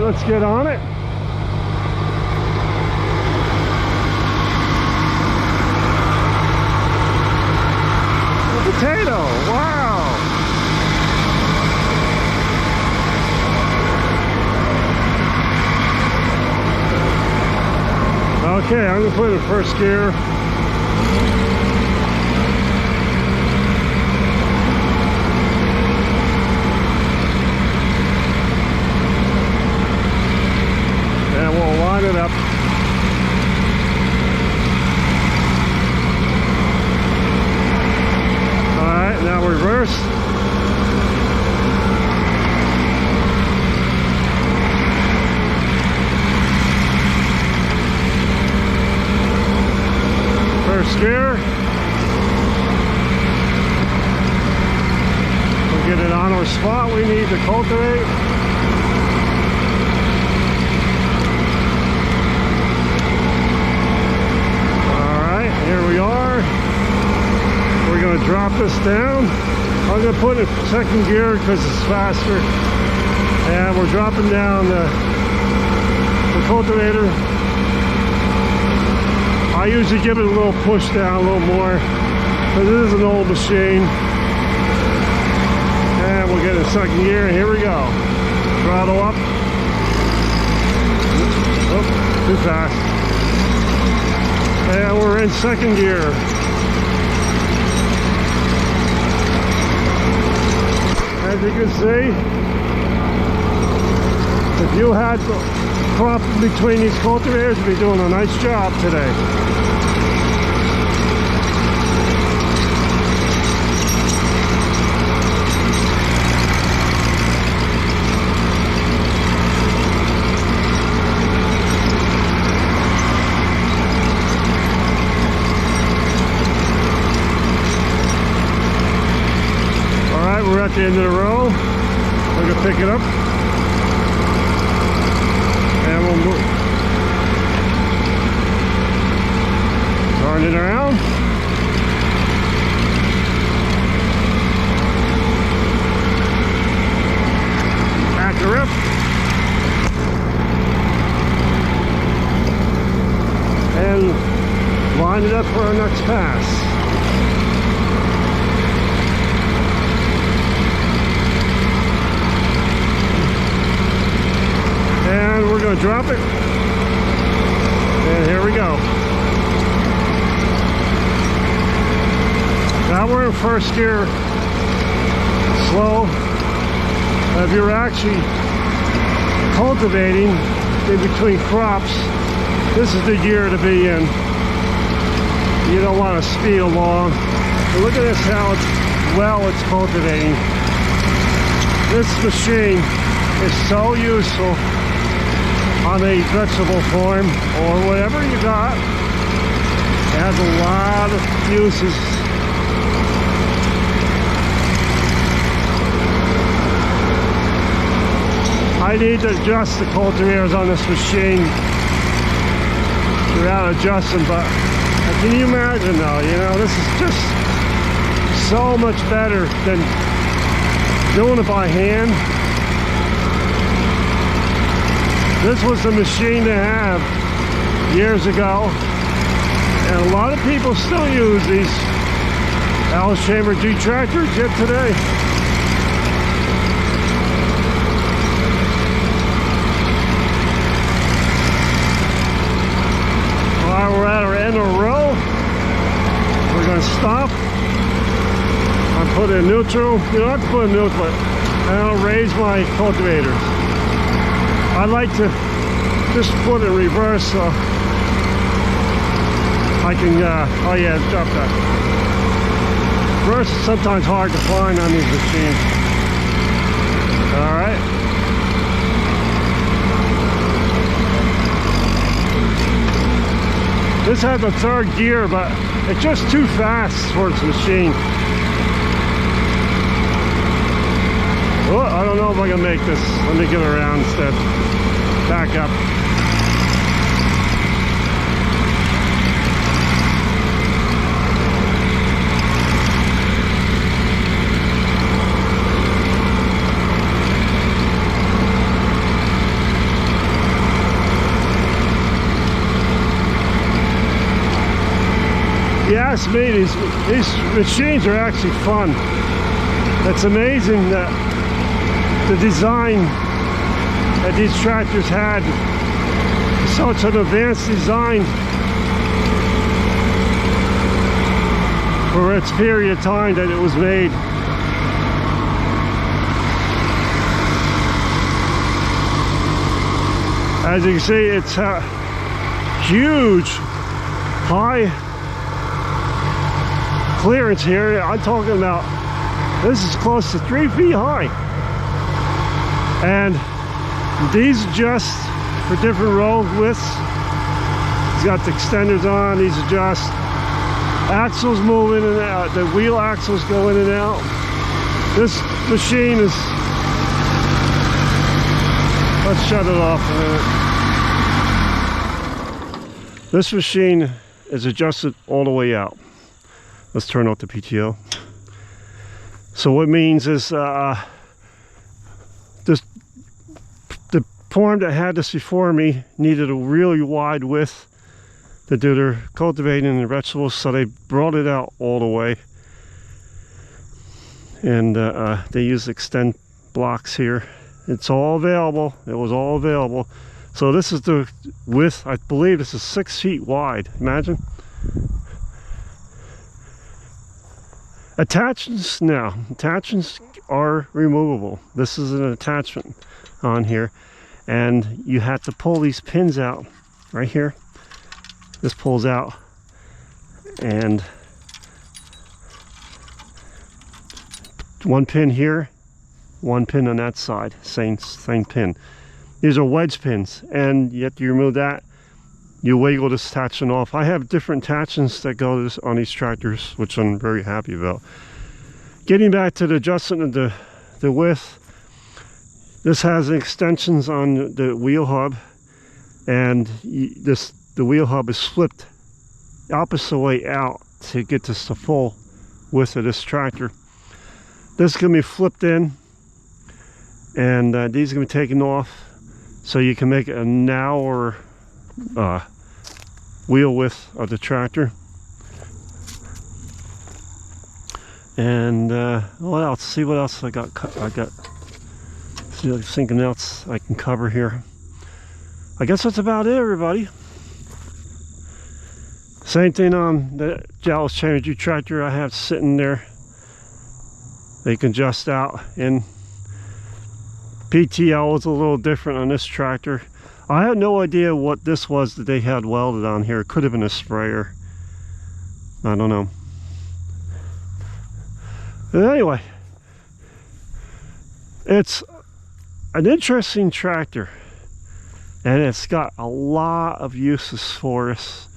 let's get on it. A potato, wow. Okay, I'm gonna put it in first gear. And we'll line it up. Alright, now reverse. First gear. We'll get it on our spot we need to cultivate. Alright, here we are. We're going to drop this down. I'm going to put it in second gear because it's faster. And we're dropping down the cultivator. I usually give it a little push down, a little more, because it is an old machine. And we'll get in second gear, and here we go. Throttle up. Oh, too fast. And we're in second gear. As you can see, if you had the crop between these cultivators, you'd be doing a nice job today. Alright, we're at the end of the row. We're going to pick it up. And we'll move. Turn it around. Back her up. And line it up for our next pass. And we're going to drop it. And here we go. Now we're in first gear. Slow. If you're actually cultivating in between crops, this is the gear to be in. You don't want to speed along. But look at this, how it's cultivating. This machine is so useful on a vegetable farm or whatever you got. It has a lot of uses. I need to adjust the cultivators on this machine without adjusting, but can you imagine though, you know, this is just so much better than doing it by hand. This was the machine to have years ago, and a lot of people still use these Allis Chalmers G tractors yet today. Alright, we're at our end of the row. We're going to stop. I'm putting in neutral. You don't have to put in neutral, and I'll raise my cultivator. I like to just put it in reverse so I can, oh yeah, drop that. Reverse is sometimes hard to find on these machines. Alright. This has a third gear, but it's just too fast for its machine. Oh, I don't know if I can make this. Let me get around instead. Back up. has to be, these machines are actually fun. It's amazing that the design that these tractors had, such an advanced design for its period of time that it was made. As you can see, it's a huge, high clearance here. I'm talking about, this is close to 3 feet high. And these adjust for different road widths. It's got the extenders on, these adjust. Axles move in and out, the wheel axles go in and out. This machine is, let's shut it off a minute. This machine is adjusted all the way out. Let's turn off the PTO. So what it means is the farm that had this before me needed a really wide width to do their cultivating and the vegetables, so they brought it out all the way. And they use extend blocks here. It's all available. It was all available. So this is the width. I believe this is 6 feet wide. Imagine. Attachments now. Attachments are removable. This is an attachment on here, and you have to pull these pins out right here. This pulls out, and one pin here, one pin on that side, same pin. These are wedge pins, and you have to remove that. You wiggle this attachment off. I have different attachments that go on these tractors, which I'm very happy about. Getting back to the adjustment of the width, this has extensions on the wheel hub, and the wheel hub is flipped opposite way out to get this the full width of this tractor. This can be flipped in, and these can be taken off, so you can make a narrower wheel width of the tractor. And what else? See what else I got. See if there's something else I can cover here. I guess that's about it, everybody. Same thing on the Allis Chalmers tractor I have sitting there. They can adjust out, and PTL is a little different on this tractor. I had no idea what this was that they had welded on here. It could have been a sprayer. I don't know. But anyway, it's an interesting tractor, and it's got a lot of uses for us.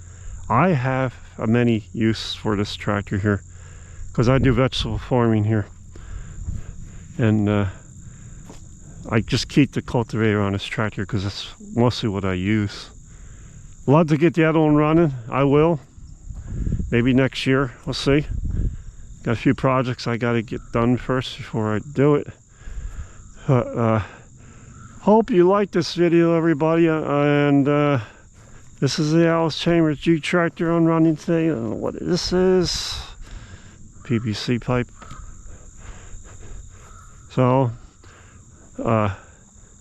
I have many uses for this tractor here, because I do vegetable farming here, and I just keep the cultivator on this tractor because that's mostly what I use. Love to get the other one running. I will. Maybe next year. We'll see. Got a few projects I got to get done first before I do it. Hope you like this video, everybody. And this is the Allis Chalmers G tractor I'm running today. I don't know what this is. PVC pipe. So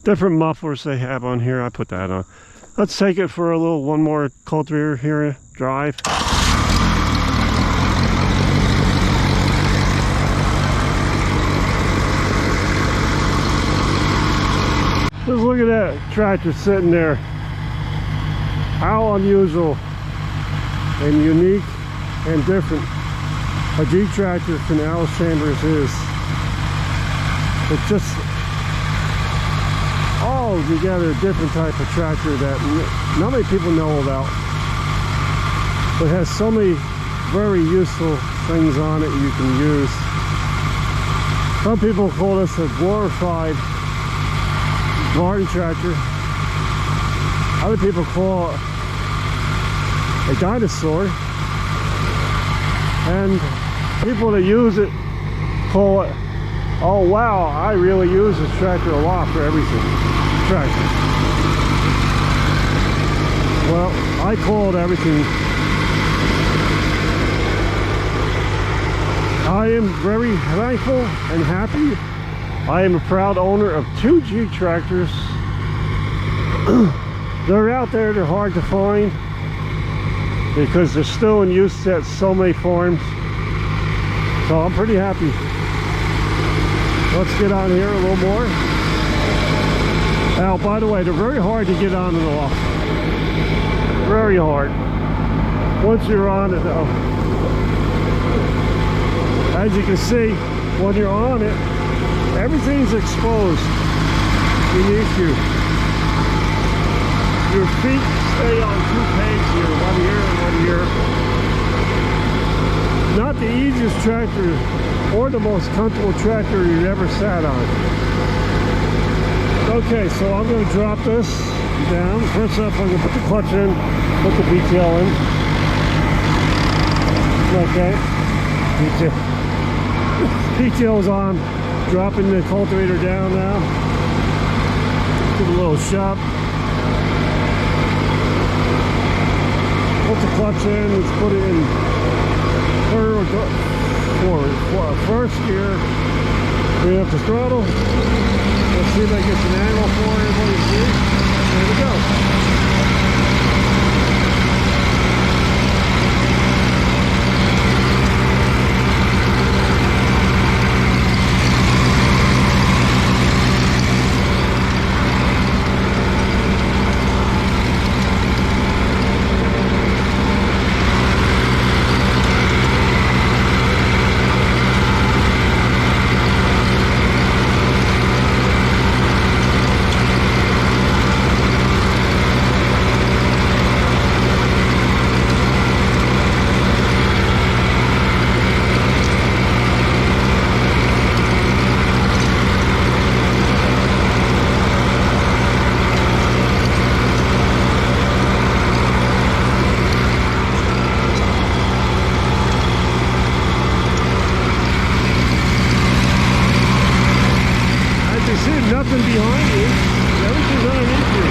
different mufflers they have on here. I put that on. Let's take it for a little one more cultivator here drive. Just look at that tractor sitting there. How unusual and unique and different a G tractor from Allis Chalmers is. It's just all together a different type of tractor that not many people know about, but has so many very useful things on it you can use. Some people call this a glorified garden tractor. Other people call it a dinosaur, and people that use it call it, oh wow, I really use this tractor a lot for everything. Tractor. Well, I call it everything. I am very thankful and happy. I am a proud owner of 2 G tractors. They're out there, they're hard to find because they're still in use at so many farms. So I'm pretty happy. Let's get on here a little more. Now, by the way, they're very hard to get on and off. Very hard. Once you're on it, though, as you can see, when you're on it, everything's exposed beneath you. Your feet stay on 2 pegs here, one here and one here. Not the easiest tractor or the most comfortable tractor you've ever sat on. Okay, so I'm going to drop this down. First up, I'm going to put the clutch in, put the detail in. Okay, detail's on. Dropping the cultivator down now. Give it a little shop. Put the clutch in, let's put it in first gear. Bring up the throttle. Let's see if I get an angle for everybody to see. There we go. Nothing behind you, everything's underneath you.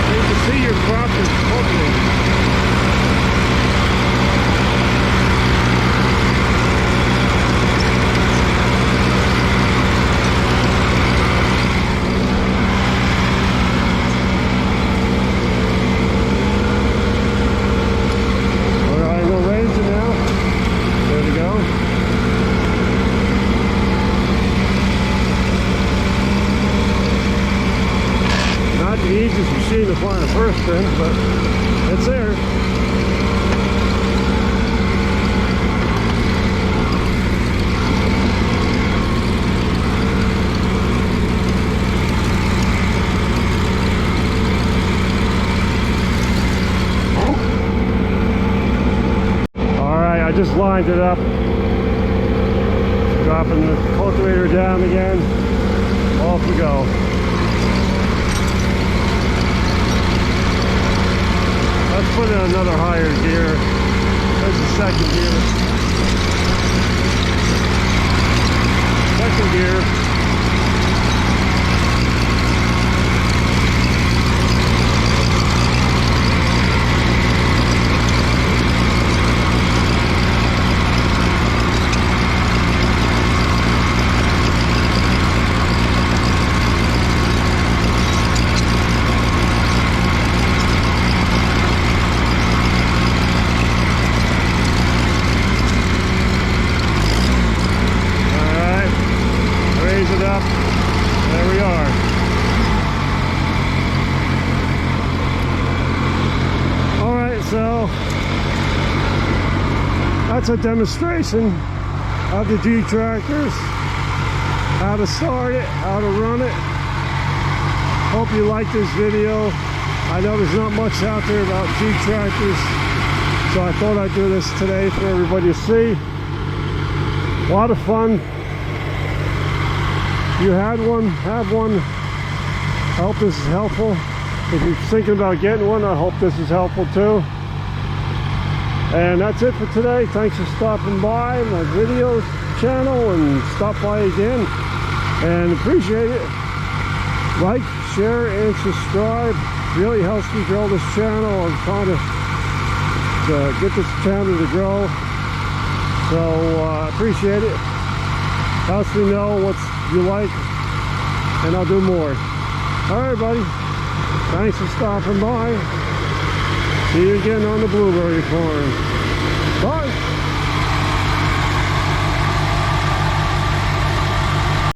And you can see your crop is cultivated. Alright, we'll raise it now. There we go. Not the easiest machine to find a first spin, but it's there. Alright, I just lined it up. Dropping the cultivator down again. Off we go. Let's put in another higher gear. There's the second gear. Second gear. There we are. Alright, so that's a demonstration of the G tractors, how to start it, how to run it. Hope you like this video. I know there's not much out there about G tractors, so I thought I'd do this today for everybody to see. A lot of fun. If you had one, have one. I hope this is helpful. If you're thinking about getting one, I hope this is helpful too. And that's it for today. Thanks for stopping by my videos channel and stop by again. And appreciate it. Like, share, and subscribe. Really helps me grow this channel. I'm trying to get this channel to grow. So I appreciate it. Helps me know what you like, and I'll do more. All right, buddy. Thanks for stopping by. See you again on the blueberry farm. Bye.